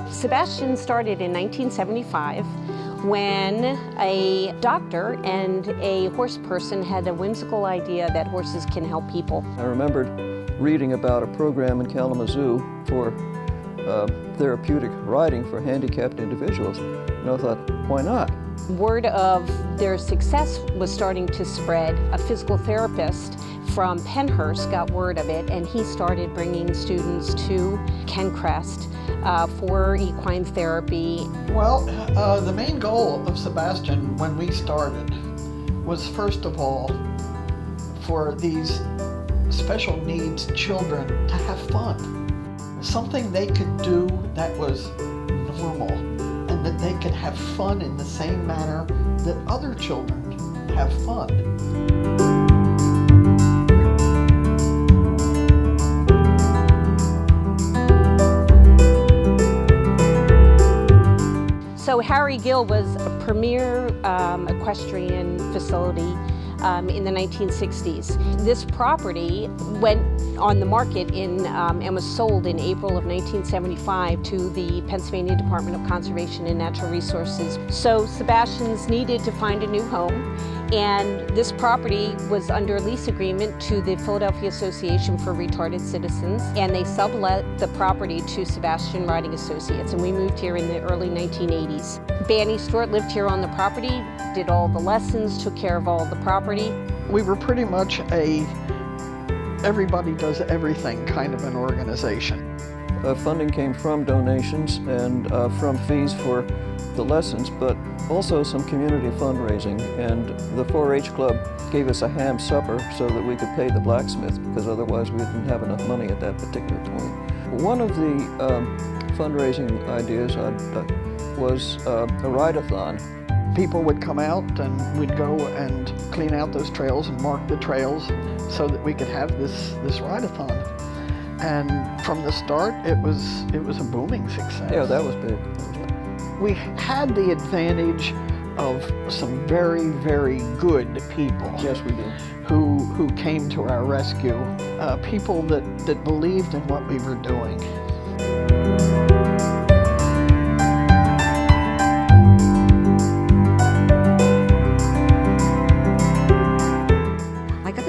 Sebastian started in 1975 when a doctor and a horse person had a whimsical idea that horses can help people. I remembered reading about a program in Kalamazoo for therapeutic riding for handicapped individuals, and I thought, why not? Word of their success was starting to spread. A physical therapist from Penhurst got word of it, and he started bringing students to Kencrest for equine therapy. Well, the main goal of Sebastian when we started was, first of all, for these special needs children to have fun. Something they could do that was normal, and that they could have fun in the same manner that other children have fun. So Harry Gill was a premier equestrian facility in the 1960s. This property went on the market and was sold in April of 1975 to the Pennsylvania Department of Conservation and Natural Resources. So Sebastian's needed to find a new home, and this property was under a lease agreement to the Philadelphia Association for Retarded Citizens, and they sublet the property to Sebastian Riding Associates, and we moved here in the early 1980s. Banny Stewart lived here on the property, did all the lessons, took care of all the property. We were pretty much a everybody does everything kind of an organization. Funding came from donations and from fees for the lessons, but also some community fundraising. And the 4-H Club gave us a ham supper so that we could pay the blacksmith, because otherwise we didn't have enough money at that particular point. One of the fundraising ideas was a ride-a-thon. People would come out and we'd go and clean out those trails and mark the trails so that we could have this ride-a-thon. And from the start, it was a booming success. Yeah, that was big. We had the advantage of some very, very good people. Yes, we did. Who came to our rescue. People that believed in what we were doing.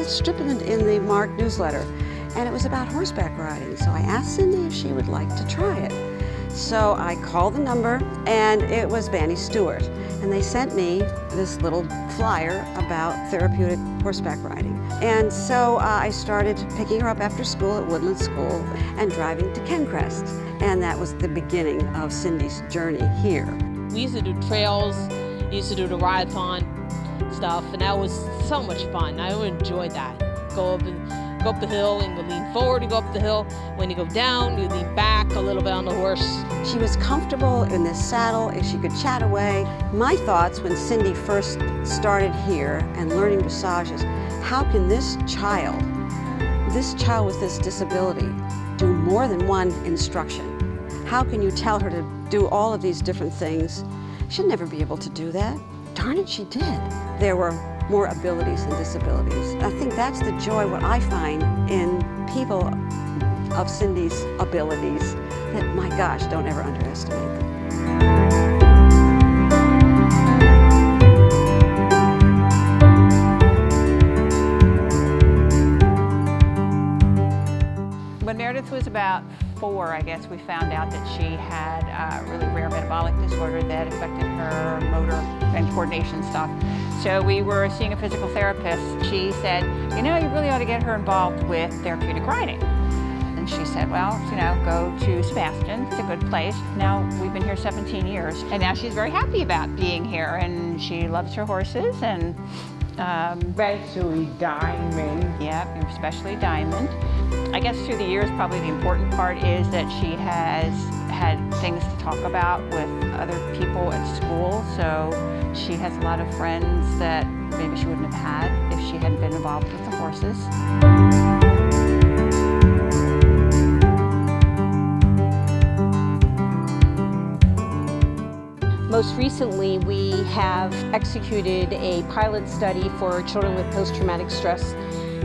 Strip in the Mark newsletter, and it was about horseback riding. So I asked Cindy if she would like to try it. So I called the number, and it was Banny Stewart, and they sent me this little flyer about therapeutic horseback riding. And so I started picking her up after school at Woodland School and driving to Kencrest, and that was the beginning of Cindy's journey here. We used to do trails, used to do the ride-a-thon stuff, and that was so much fun. I enjoyed that. Go up the hill and you lean forward and go up the hill. When you go down, you lean back a little bit on the horse. She was comfortable in this saddle, and she could chat away. My thoughts when Cindy first started here and learning dressage is, how can this child with this disability, do more than one instruction? How can you tell her to do all of these different things? She'll never be able to do that. Darn it, she did. There were more abilities than disabilities. I think that's the joy, what I find in people of Cindy's abilities, that, my gosh, don't ever underestimate them. When Meredith was about 4, I guess, we found out that she had a really rare metabolic disorder that affected her motor and coordination stuff. So we were seeing a physical therapist. She said, you know, you really ought to get her involved with therapeutic riding. And she said, well, you know, go to Sebastian, it's a good place. Now, we've been here 17 years, and now she's very happy about being here, and she loves her horses, and especially Diamond. Yeah, especially Diamond. I guess through the years, probably the important part is that she has had things to talk about with other people at school. So she has a lot of friends that maybe she wouldn't have had if she hadn't been involved with the horses. Most recently, we have executed a pilot study for children with post-traumatic stress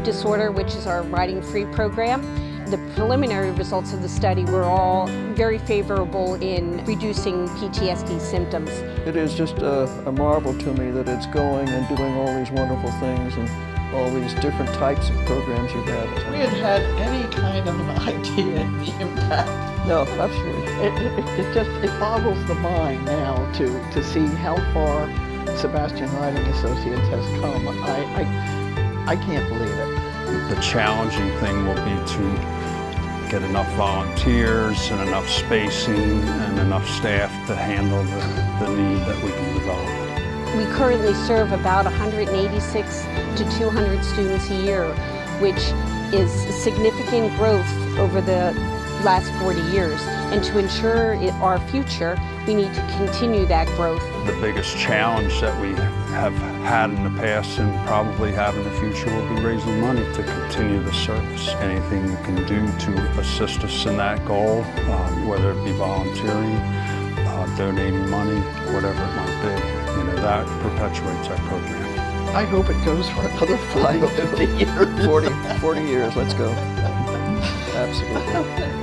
disorder, which is our Riding Free program. The preliminary results of the study were all very favorable in reducing PTSD symptoms. It is just a marvel to me that it's going and doing all these wonderful things and all these different types of programs you have. If we had any kind of an idea of the impact. No, absolutely. It boggles the mind now to see how far Sebastian Riding Associates has come. I can't believe it. The challenging thing will be to get enough volunteers and enough spacing and enough staff to handle the need that we can develop. We currently serve about 186 to 200 students a year, which is significant growth over the last 40 years. And to ensure our future, we need to continue that growth. The biggest challenge that we have had in the past and probably have in the future will be raising money to continue the service. Anything you can do to assist us in that goal, whether it be volunteering, donating money, whatever it might be, that perpetuates our program. I hope it goes for another 40 or 50 years. 40 years, let's go. Absolutely.